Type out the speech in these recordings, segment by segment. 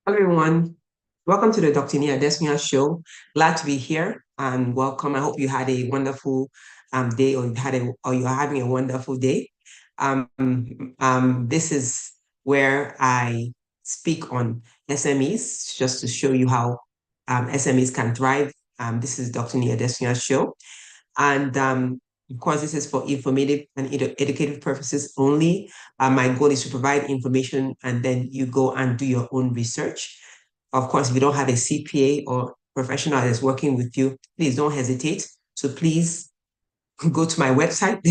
Hello, everyone. Welcome to the Dr. Nia Desmia show. Glad to be here and welcome. I hope you had a wonderful day or you're having a wonderful day. This is where I speak on SMEs just to show you how SMEs can thrive. This is Dr. Nia Desmia show. And of course, this is for informative and educative purposes only. My goal is to provide information and then you go and do your own research. Of course, if you don't have a CPA or professional that's working with you, please don't hesitate. So please go to my website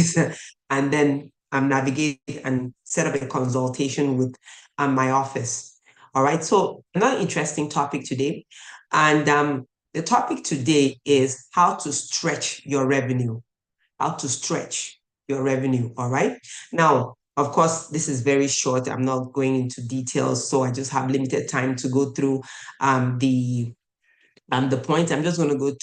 and then navigate and set up a consultation with my office. All right. So another interesting topic today. And the topic today is how to stretch your revenue. How to stretch your revenue. All right. Now, of course, this is very short. I'm not going into details, so I just have limited time to go through the points. I'm just going to go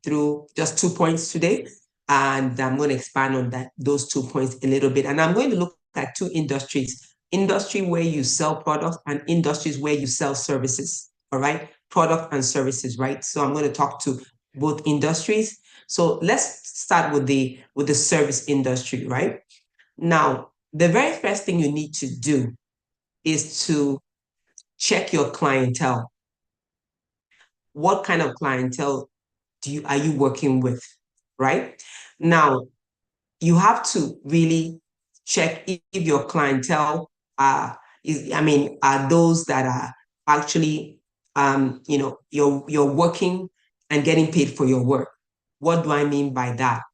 through just 2 points today, and I'm going to expand on those 2 points a little bit. And I'm going to look at two industries: industry where you sell products and industries where you sell services. All right, product and services. Right. So I'm going to talk to both industries. So let's start with the service industry. Right now, the very first thing you need to do is to check your clientele. What kind of clientele are you working with, right? Now, you have to really check if your clientele are those that are actually you're working and getting paid for your work. What do I mean by that?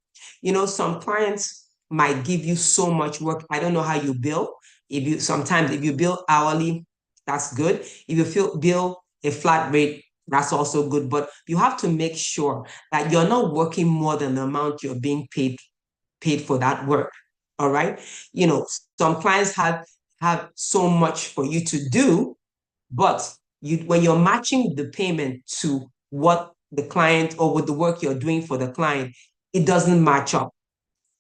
Some clients might give you so much work. I don't know how you bill. If you bill hourly, that's good. If you bill a flat rate, that's also good. But you have to make sure that you're not working more than the amount you're being paid for that work. All right. Some clients have so much for you to do, but when you're matching the payment to what the client or with the work you're doing for the client, it doesn't match up.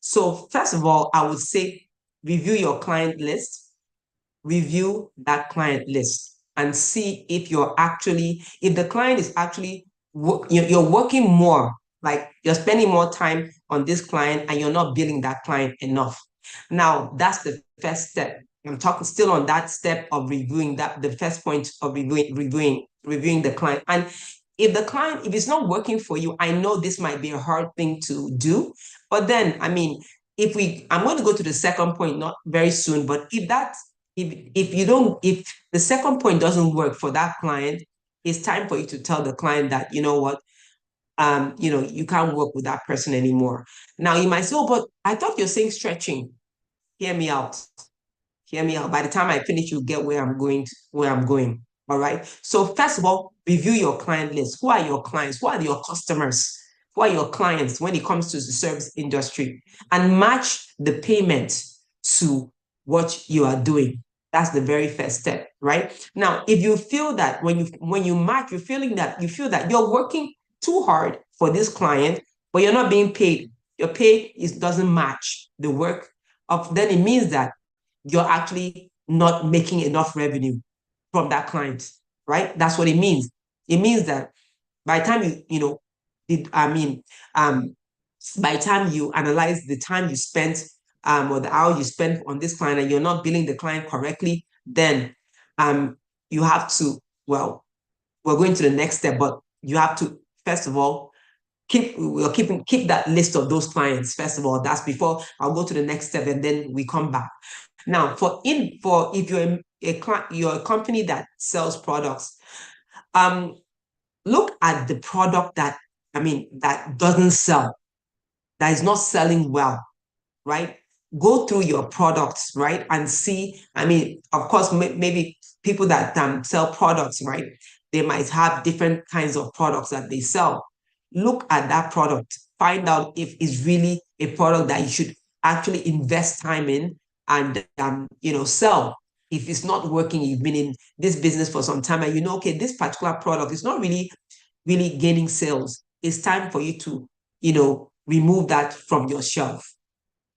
So first of all, I would say review your client list, review that client list and see if the client is actually, you're working more, like you're spending more time on this client and you're not billing that client enough. Now, that's the first step. I'm talking still on that step of reviewing the first point of reviewing the client. And if it's not working for you, I know this might be a hard thing to do, but then, I'm going to go to the second point, not very soon, but if the second point doesn't work for that client, it's time for you to tell the client that, you know what, you can't work with that person anymore. Now you might say, oh, but I thought you're saying stretching. Hear me out. Hear me out. By the time I finish, you get where I'm going. All right. So first of all, review your client list. Who are your clients? Who are your customers? Who are your clients when it comes to the service industry? And match the payment to what you are doing. That's the very first step, right? Now, if you feel that when you match, you feel that you're working too hard for this client, but you're not being paid. Your pay doesn't match the work then it means that you're actually not making enough revenue from that client, right? That's what it means. It means that by the time by the time you analyze the time you spent or the hour you spent on this client and you're not billing the client correctly, then you have to, well, we're going to the next step, but you have to, first of all, keep that list of those clients. First of all, that's before I'll go to the next step and then we come back. Now, if you're a company that sells products, look at the product that doesn't sell, that is not selling well, right? Go through your products, right, and see. Of course, maybe people that sell products, right, they might have different kinds of products that they sell. Look at that product, find out if it's really a product that you should actually invest time in and sell. If it's not working, you've been in this business for some time and okay, this particular product is not really gaining sales. It's time for you to remove that from your shelf.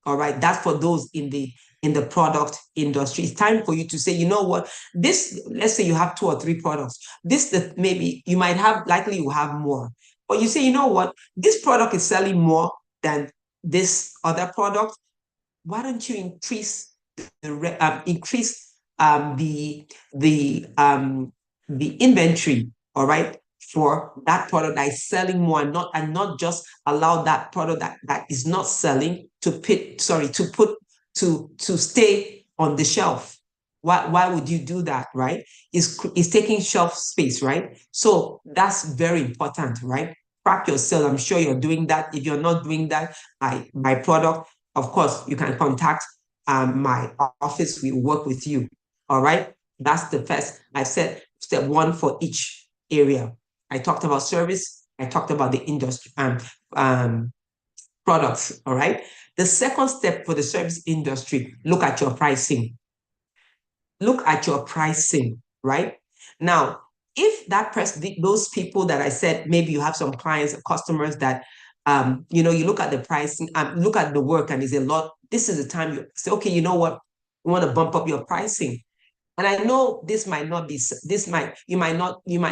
All right, that's for those in the in the product industry. It's time for you to say, you know what, this, let's say you have 2 or 3 products. This, that maybe you might have, likely you have more. But you say, you know what, this product is selling more than this other product. Why don't you increase the inventory, all right, for that product that is selling more, and not just allow that product that is not selling to stay on the shelf. Why would you do that, right? It's taking shelf space, right? So that's very important, right? Track your sale. I'm sure you're doing that. If you're not doing that, my product, of course, you can contact my office. We work with you. All right. That's the first. I said step 1 for each area. I talked about service. I talked about the industry products. All right. The second step for the service industry, look at your pricing. Look at your pricing, right? Now, if that those people that I said, maybe you have some clients, customers that you look at the pricing, look at the work, and it's a lot. This is the time you say, okay, you know what? You want to bump up your pricing. And I know you might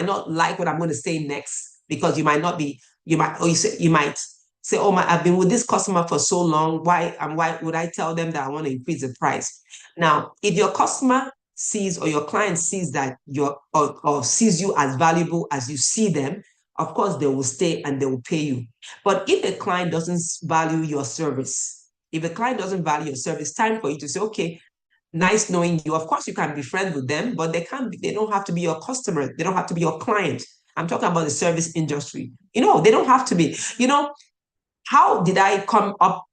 not like what I'm going to say next, because you might say, oh I've been with this customer for so long. Why would I tell them that I want to increase the price? Now, if your customer sees, or your client sees that or sees you as valuable as you see them, of course they will stay and they will pay you. But if a client doesn't value your service, it's time for you to say, okay, nice knowing you. Of course, you can be friends with them, but they don't have to be your customer. They don't have to be your client. I'm talking about the service industry. They don't have to be. How did I come up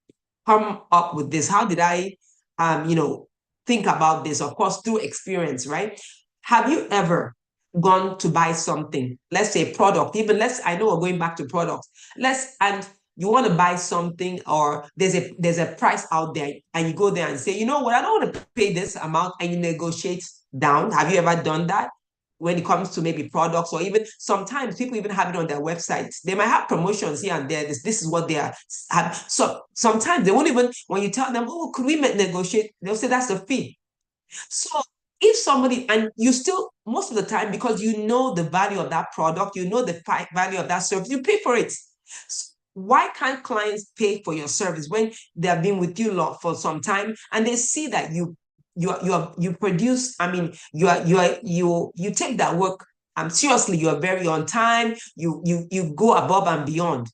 with this? How did I think about this? Of course, through experience, right? Have you ever gone to buy something, let's say a product, I know we're going back to products, and you want to buy something, or there's a price out there, and you go there and say, you know what, I don't want to pay this amount, and you negotiate down? Have you ever done that? When it comes to maybe products, or even sometimes people even have it on their websites. They might have promotions here and there. This is what they are. So sometimes they won't even, when you tell them, oh, could we negotiate? They'll say that's the fee. So if somebody, and you still, most of the time, because you know the value of that product, you know the value of that service, you pay for it. So why can't clients pay for your service when they have been with you for some time, and they see that you produce, you take that work seriously, you're very on time, you go above and beyond.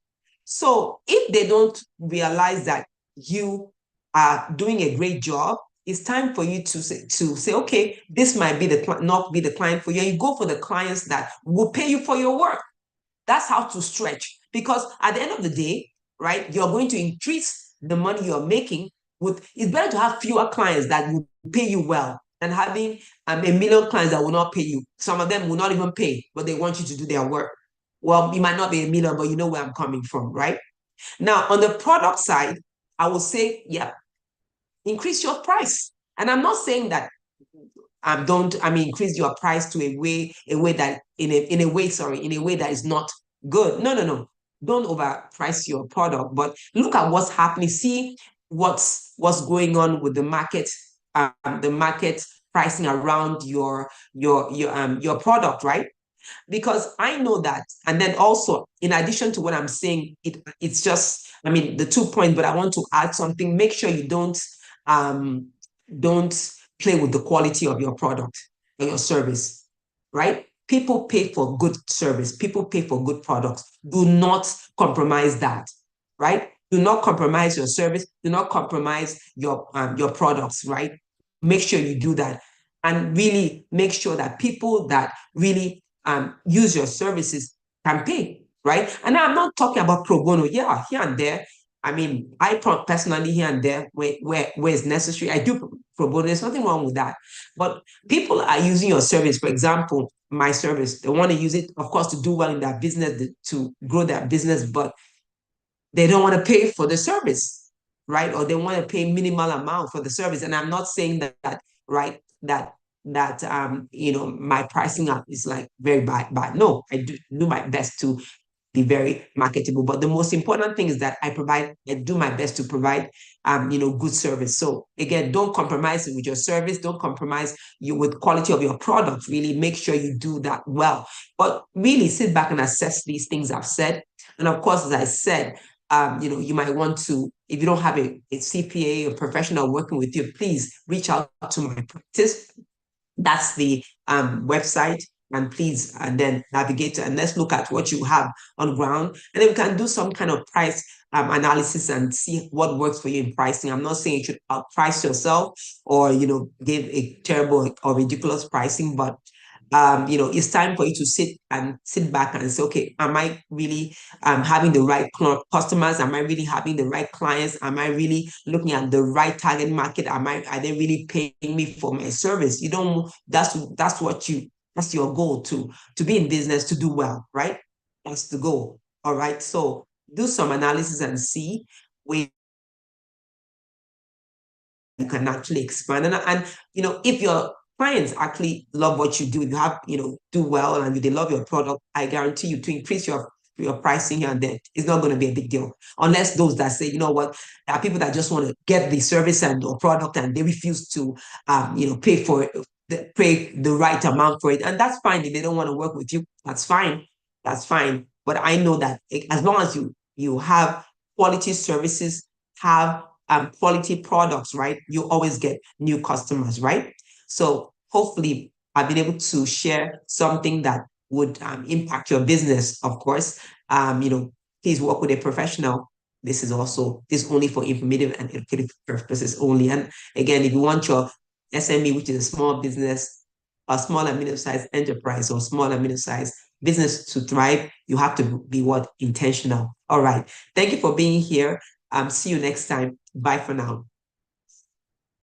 So if they don't realize that you are doing a great job, it's time for you to say, okay, this might be not be the client for you. You go for the clients that will pay you for your work. That's how to stretch. Because at the end of the day, right, you're going to increase the money you're making. It's better to have fewer clients that will pay you well than having a million clients that will not pay you. Some of them will not even pay, but they want you to do their work. Well, it might not be a million, but you know where I'm coming from, right? Now, on the product side, I will say, yeah, increase your price. And I'm not saying that increase your price to in a way that is not good. No. Don't overprice your product, but look at what's happening. See what's going on with the market pricing around your product, right? Because I know that. And then also, in addition to what I'm saying, it's just, the 2 points, but I want to add something. Make sure you don't play with the quality of your product or your service, right? People pay for good service. People pay for good products. Do not compromise that, right? Do not compromise your service. Do not compromise your products, right? Make sure you do that. And really make sure that people that really use your services can pay, right? And I'm not talking about pro bono. Yeah, here and there. I personally, here and there, where it's necessary, I do pro bono. There's nothing wrong with that. But people are using your service. For example, my service, they want to use it, of course, to do well in their business, to grow their business, but they don't want to pay for the service, right? Or they want to pay minimal amount for the service. And I'm not saying that right, that my pricing up is like very bad. No, I do my best to be very marketable. But the most important thing is that I do my best to provide good service. So again, don't compromise with your service, don't compromise you with quality of your product. Really make sure you do that well. But really sit back and assess these things I've said. And of course, as I said, you might want to, if you don't have a CPA or professional working with you, please reach out to my practice. That's the website. And please, and then navigate and let's look at what you have on ground. And then we can do some kind of price analysis and see what works for you in pricing. I'm not saying you should outprice yourself or, give a terrible or ridiculous pricing, but it's time for you to sit back and say, okay, am I really having the right customers? Am I really having the right clients? Am I really looking at the right target market? Are they really paying me for my service? That's your goal to be in business, to do well, right? That's the goal. All right. So do some analysis and see where you can actually expand. And if your clients actually love what you do, do well and they love your product, I guarantee you to increase your pricing here and there, it's not going to be a big deal. Unless those that say, you know what, there are people that just want to get the service and or product and they refuse to pay for it, pay the right amount for it. And that's fine. If they don't want to work with you, that's fine. That's fine. But I know that as long as you have quality services, have quality products, right? You always get new customers, right? So hopefully I've been able to share something that would impact your business, of course. Please work with a professional. This is only for informative and educative purposes only. And again, if you want your SME, which is a small business, a small and medium-sized enterprise or small and medium-sized business to thrive, you have to be intentional. All right. Thank you for being here. See you next time. Bye for now.